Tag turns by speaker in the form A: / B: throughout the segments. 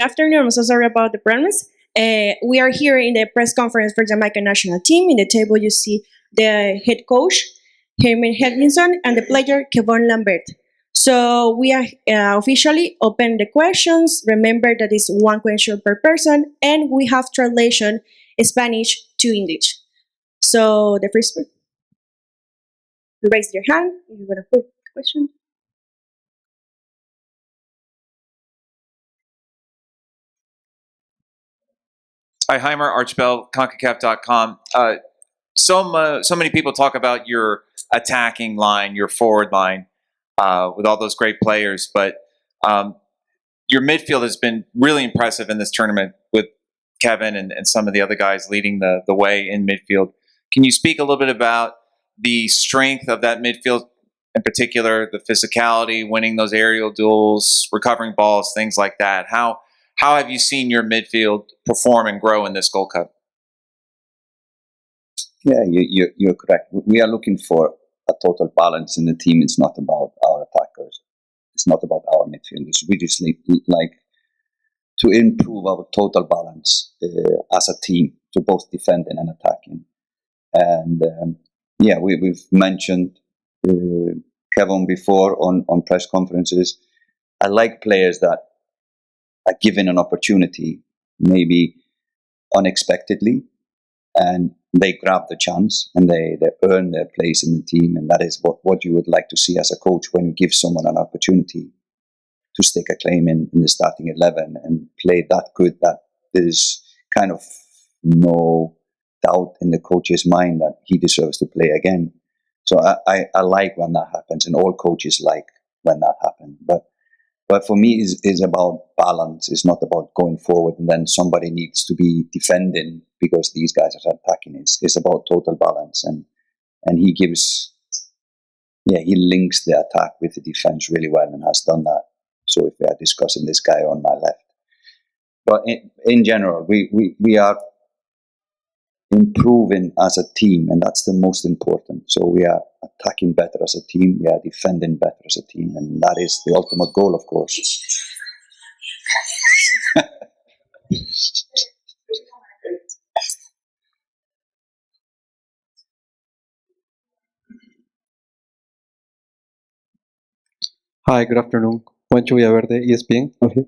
A: afternoon. I'm so sorry about the premise. We are here in the press conference for Jamaica national team. In the table, you see the head coach, Heimier Halgrimsson, and the player, Kevon Lambert. So we are officially open the questions. Remember that it's one question per person, and we have translation Spanish to English. So the first, raise your hand if you want to put a question.
B: Hi, Heimier, Archbell, CONCACAF.com. So many people talk about your attacking line, your forward line, with all those great players, but your midfield has been really impressive in this tournament with Kevin and some of the other guys leading the way in midfield. Can you speak a little bit about the strength of that midfield, in particular, the physicality, winning those aerial duels, recovering balls, things like that? How have you seen your midfield perform and grow in this Gold Cup?
C: Yeah, you're correct. We are looking for a total balance in the team. It's not about our attackers. It's not about our midfielders. We just like to improve our total balance as a team, to both defending and attacking. And we've mentioned Kevin before on press conferences. I like players that are given an opportunity, maybe unexpectedly, and they grab the chance and they earn their place in the team. And that is what you would like to see as a coach, when you give someone an opportunity to stake a claim in the starting 11 and play that good, that there's kind of no doubt in the coach's mind that he deserves to play again. So I like when that happens, and all coaches like when that happens. But for me, is about balance. It's not about going forward and then somebody needs to be defending because these guys are attacking. It's about total balance, and he gives, he links the attack with the defense really well and has done that. So if we are discussing this guy on my left, but in general, we are improving as a team, and that's the most important. So we are attacking better as a team, we are defending better as a team, and that is the ultimate goal, of course.
D: Hi, good afternoon. Juancho Villaverde, ESPN.
E: Okay.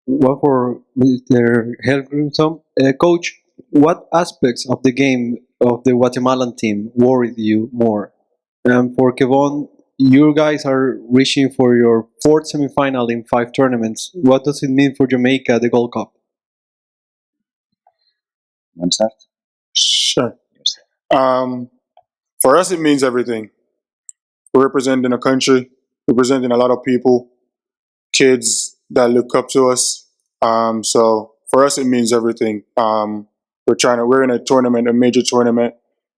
D: One for Mr. Halgrimsson. Coach, what aspects of the game of the Guatemalan team worried you more? And for Kevon, you guys are reaching for your fourth semifinal in 5 tournaments. What does it mean for Jamaica, the Gold Cup?
C: Want to start?
E: Sure. For us, it means everything. We're representing a country, representing a lot of people, kids that look up to us. So for us, it means everything. We're in a tournament, a major tournament,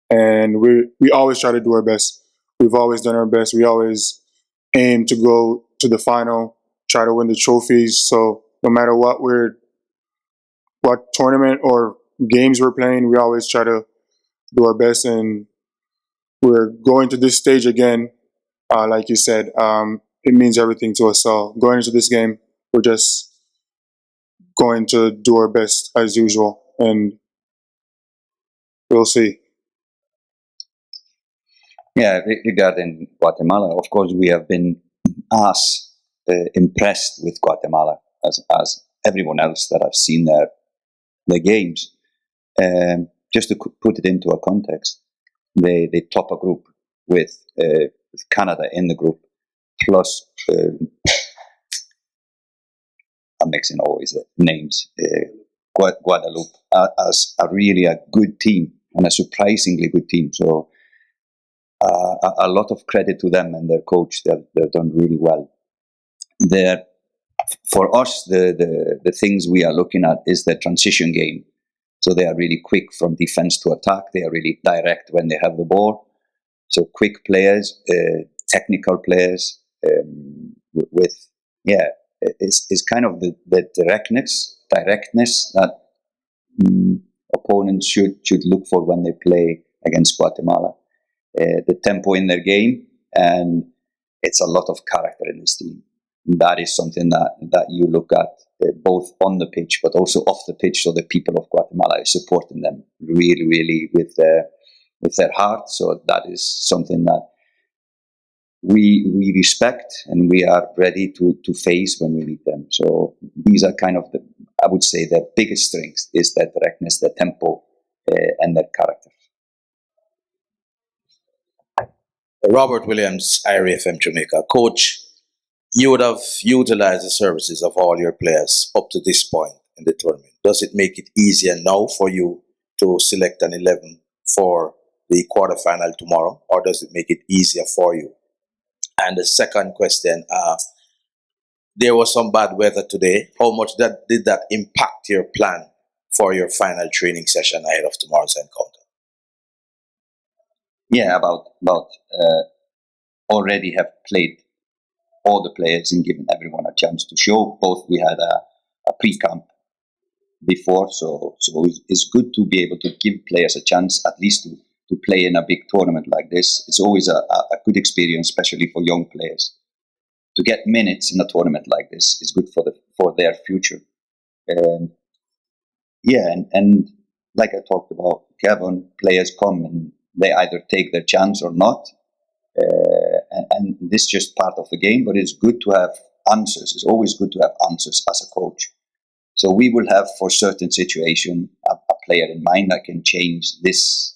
E: and we always try to do our best. We've always done our best. We always aim to go to the final, try to win the trophies. So no matter what tournament or games we're playing, we always try to do our best. And we're going to this stage again, like you said. It means everything to us all. Going into this game, we're just going to do our best as usual, and we'll see.
C: Yeah, regarding Guatemala, of course, we have been as impressed with Guatemala as everyone else that have seen their games. Just to put it into a context, they top a group with Canada in the group, plus I'm mixing always names, Guadeloupe, as a really good team and a surprisingly good team. So a lot of credit to them and their coach. They've done really well. For us, the things we are looking at is the transition game. So they are really quick from defense to attack. They are really direct when they have the ball. So quick players, technical players, it's kind of the directness that opponents should look for when they play against Guatemala. The tempo in their game, and it's a lot of character in this team. That is something that you look at both on the pitch but also off the pitch. So the people of Guatemala is supporting them really, really with their heart. So that is something that we respect and we are ready to face when we meet them. So these are kind of I would say the biggest strengths is their directness, their tempo, and their character.
F: Robert Williams, IRA FM Jamaica. Coach, you would have utilized the services of all your players up to this point in the tournament. Does it make it easier now for you to select an 11 for the quarterfinal tomorrow, or does it make it easier for you? And the second question, there was some bad weather today. How much did that impact your plan for your final training session ahead of tomorrow's encounter?
C: Yeah, about already have played all the players and given everyone a chance to show. Both we had a pre-camp before, so it's good to be able to give players a chance at least to play in a big tournament like this. It's always a good experience, especially for young players. To get minutes in a tournament like this is good for their future. And like I talked about, Kevin, players come and they either take their chance or not. And this is just part of the game, but it's good to have answers. It's always good to have answers as a coach. So we will have, for certain situation, a player in mind that can change this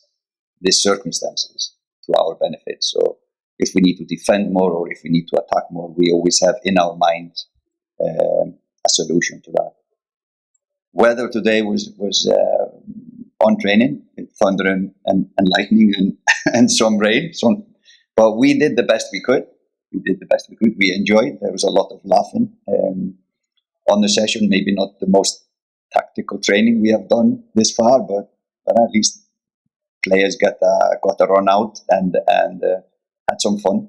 C: circumstances to our benefit. So if we need to defend more or if we need to attack more, we always have in our mind a solution to that. Weather today was on training, thunder and lightning and some rain. But we did the best we could. We enjoyed. There was a lot of laughing on the session. Maybe not the most tactical training we have done this far, but at least players got a run out and had some fun.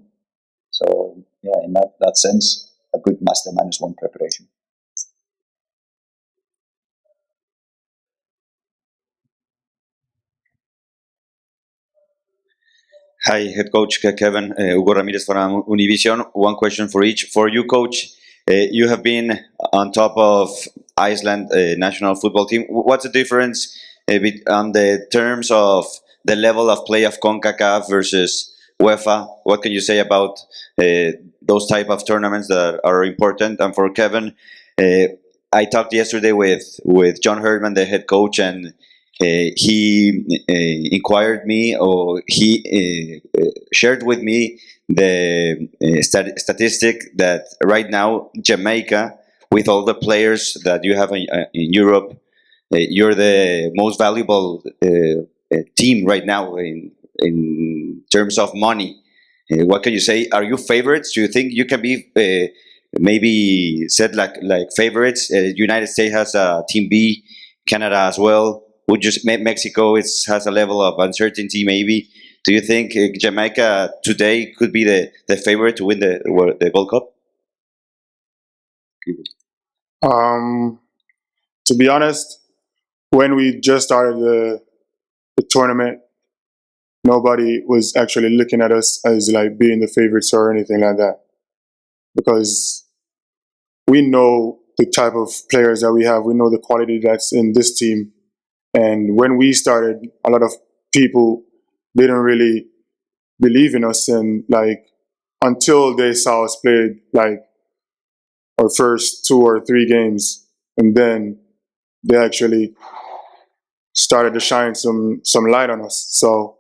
C: So yeah, in that sense, a good master -1 preparation.
G: Hi, head coach Kevin. Hugo Ramirez from Univision. One question for each. For you, coach, you have been on top of Iceland national football team. What's the difference on the terms of the level of play of CONCACAF versus UEFA? What can you say about those type of tournaments that are important? And for Kevin, I talked yesterday with John Herdman, the head coach, and he inquired me, or he shared with me the statistic that right now Jamaica, with all the players that you have in Europe, you're the most valuable team right now in terms of money. What can you say? Are you favorites? Do you think you can be maybe said like favorites? United States has a team B, Canada as well. Would you Mexico has a level of uncertainty maybe? Do you think Jamaica today could be the favorite to win the Gold Cup?
E: To be honest, when we just started the tournament, nobody was actually looking at us as like being the favorites or anything like that, because we know the type of players that we have. We know the quality that's in this team. And when we started, a lot of people didn't really believe in us, and like until they saw us play like our first 2 or 3 games, and then they actually started to shine some light on us. So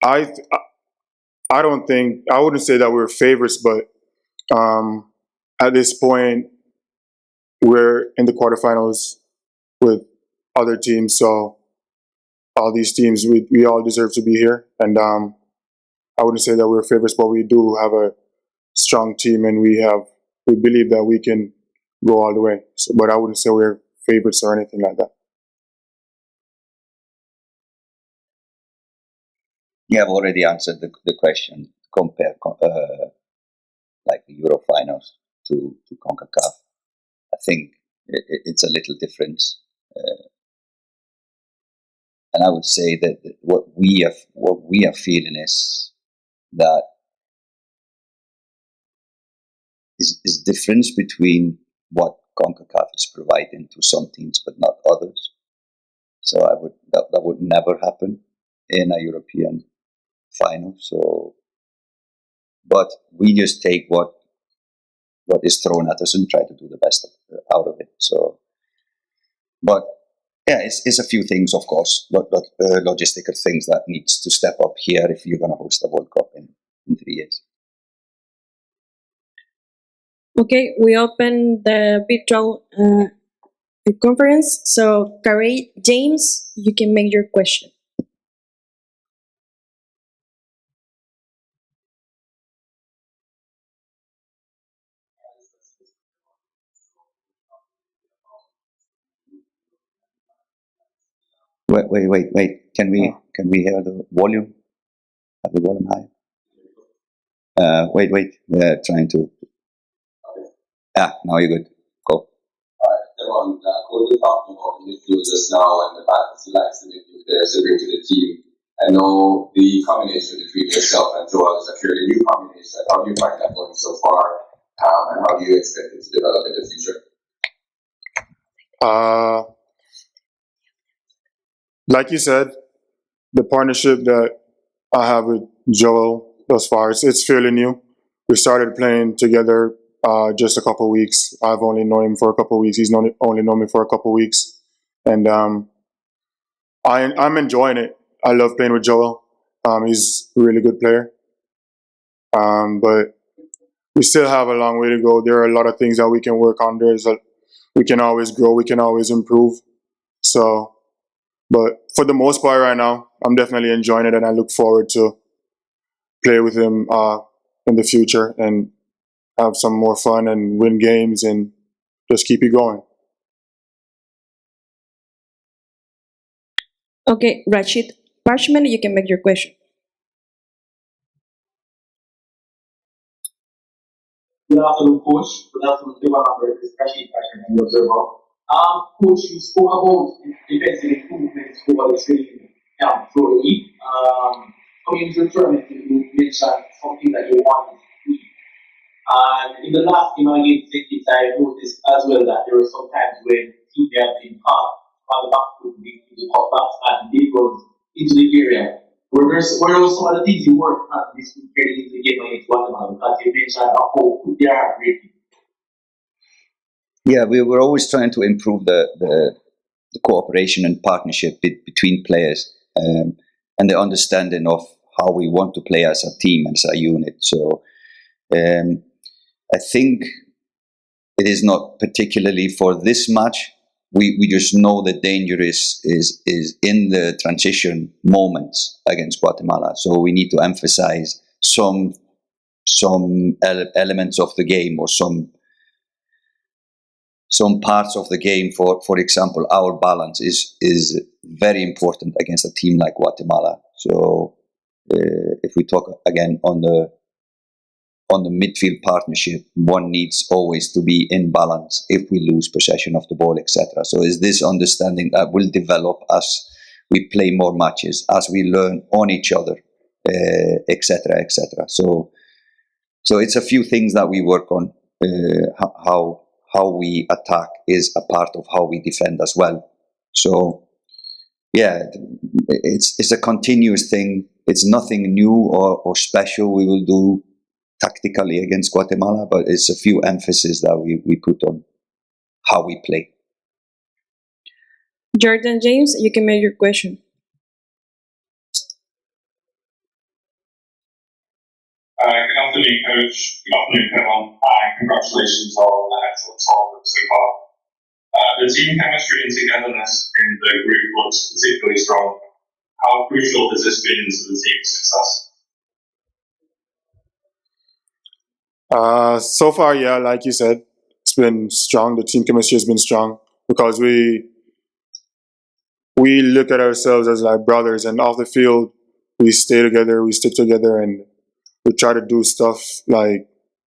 E: I wouldn't say that we're favorites, but at this point we're in the quarterfinals with other teams, so all these teams, we all deserve to be here. And I wouldn't say that we're favorites, but we do have a strong team, and we believe that we can go all the way. So, but I wouldn't say we're favorites or anything like that.
C: You have already answered the question. Compare like the Euro finals to CONCACAF. I think it's a little difference. And I would say that what we are feeling is that is difference between what CONCACAF is providing to some teams but not others. So that would never happen in a European final. So, but we just take what is thrown at us and try to do the best out of it. So, but yeah, it's a few things, of course, logistical things that needs to step up here if you're going to host a World Cup in 3 years.
A: Okay, we open the virtual conference. So, Carey, James, you can make your question.
C: Wait. Can we hear the volume? Have the volume high? Wait. Trying to. Now you're good. Go.
H: Everyone, Cole was talking about the midfield just now and the balance he likes the midfield players to bring to the team. I know the combination between yourself and Joel is a fairly new combination. How do you find that going so far? And how do you expect it to develop in the future?
E: Like you said, the partnership that I have with Joel thus far, it's fairly new. We started playing together just a couple of weeks. I've only known him for a couple of weeks. He's only known me for a couple of weeks. And I'm enjoying it. I love playing with Joel. He's a really good player. But we still have a long way to go. There are a lot of things that we can work on. We can always grow. We can always improve. So, but for the most part right now, I'm definitely enjoying it, and I look forward to play with him in the future and have some more fun and win games and just keep it going.
A: Okay, Rashid Parchman, you can make your question.
I: Good afternoon, Coach. Good afternoon, everyone. This is Rashid Parchman from the Observer. Coach, you spoke about defensive improvements over the training camp through the week. Coming into the tournament, you mentioned something that you wanted to do. And in the last game against Celtics, I noticed as well that there were some times when teams have been caught on the back foot in the cutbacks and they goes into the area. Were there some of the things you worked on this week getting into the game against Guatemala? Because you mentioned how good they are really.
C: Yeah, we were always trying to improve the cooperation and partnership between players and the understanding of how we want to play as a team, as a unit. So I think it is not particularly for this match. We just know the danger is in the transition moments against Guatemala. So we need to emphasize some elements of the game or some parts of the game. For example, our balance is very important against a team like Guatemala. So if we talk again on the midfield partnership, one needs always to be in balance if we lose possession of the ball, etc. So is this understanding that will develop as we play more matches, as we learn on each other, etc., etc. So it's a few things that we work on. How we attack is a part of how we defend as well. So yeah, it's a continuous thing. It's nothing new or special we will do tactically against Guatemala, but it's a few emphasis that we put on how we play.
A: Jordan James, you can make your question.
J: Good afternoon, Coach. Good afternoon, everyone. Congratulations on an excellent tournament so far. The team chemistry and togetherness in the group looks particularly strong. How crucial has this been to the team's success?
E: So far, yeah, like you said, it's been strong. The team chemistry has been strong because we look at ourselves as like brothers, and off the field, we stay together, we stick together, and we try to do stuff like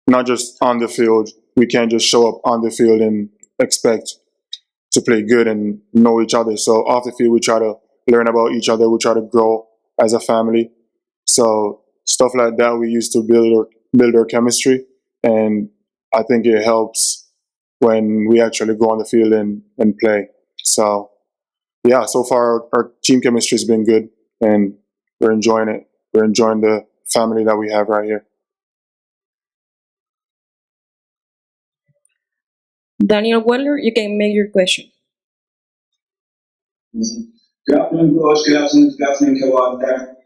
E: not just on the field. We can't just show up on the field and expect to play good and know each other. So off the field, we try to learn about each other. We try to grow as a family. So stuff like that, we used to build our chemistry, and I think it helps when we actually go on the field and play. So, yeah, so far our team chemistry has been good, and we're enjoying it. We're enjoying the family that we have right here.
A: Daniel Weller, you can make your question.
K: Good afternoon, Coach. Good afternoon, Kevin.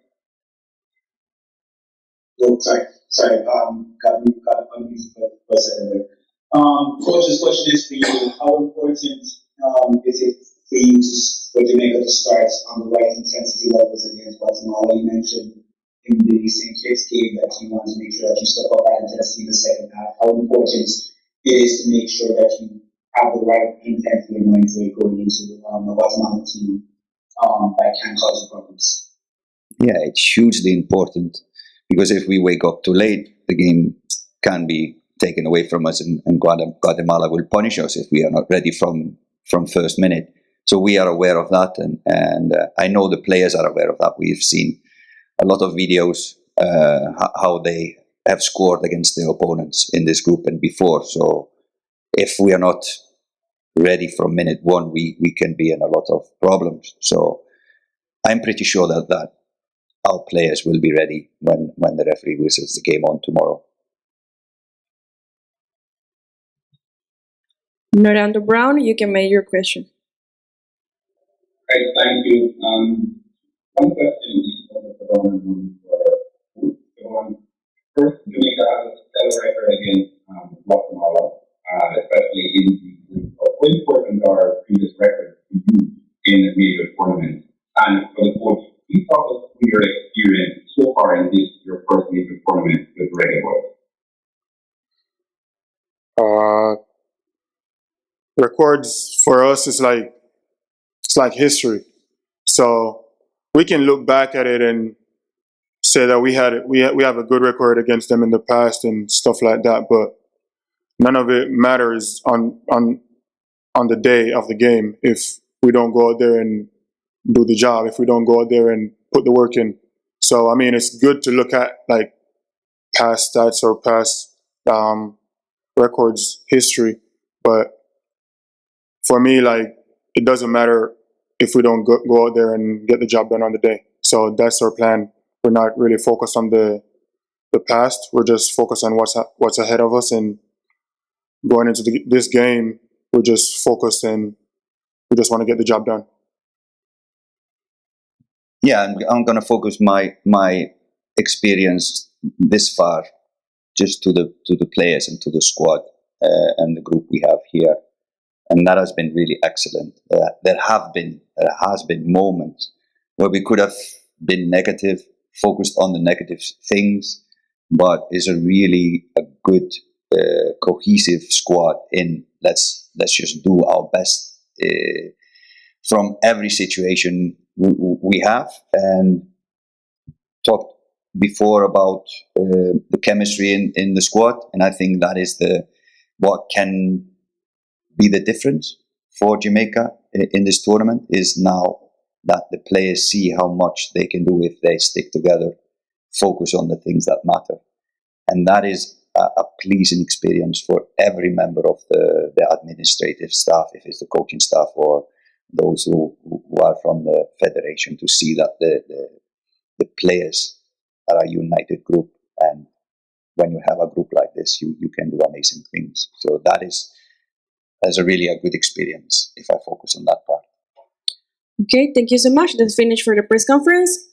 K: Oh, sorry. Got unmuted for a second there. Coach, this question is for you. How important is it for you for Jamaica to start on the right intensity levels against Guatemala? You mentioned in the St. Kitts game that you want to make sure that you step up that intensity in the second half. How important it is to make sure that you have the right intensity and mindset going into the Guatemala team that can cause you problems?
C: Yeah, it's hugely important, because if we wake up too late, the game can be taken away from us, and Guatemala will punish us if we are not ready from first minute. So we are aware of that, and I know the players are aware of that. We've seen a lot of videos how they have scored against their opponents in this group and before. So if we are not ready from minute one, we can be in a lot of problems. So I'm pretty sure that our players will be ready when the referee whistles the game on tomorrow.
A: Norando Brown, you can make your question.
H: Great, thank you. One question first, Jamaica has a stellar record against Guatemala, especially in the group. How important are previous records to you in a major tournament? And for the coach, please talk us through your experience so far in this, your first major tournament with Reggae Boys.
E: Records for us is like history. So we can look back at it and say that we have a good record against them in the past and stuff like that, but none of it matters on the day of the game if we don't go out there and do the job, if we don't go out there and put the work in. So I mean, it's good to look at like past stats or past records, history, but for me, like, it doesn't matter if we don't go out there and get the job done on the day. So that's our plan. We're not really focused on the past. We're just focused on what's ahead of us, and going into this game, we're just focused and we just want to get the job done.
C: Yeah, I'm going to focus my experience this far just to the players and to the squad and the group we have here, and that has been really excellent. There has been moments where we could have been negative, focused on the negative things, but it's a really a good cohesive squad. In let's just do our best from every situation we have, and talked before about the chemistry in the squad, and I think that is what can be the difference for Jamaica in this tournament, is now that the players see how much they can do if they stick together, focus on the things that matter. And that is a pleasing experience for every member of the administrative staff, if it's the coaching staff or those who are from the federation, to see that the players are a united group. And when you have a group like this, you can do amazing things. So that's a really a good experience if I focus on that part.
A: Okay, thank you so much. That's finished for the press conference.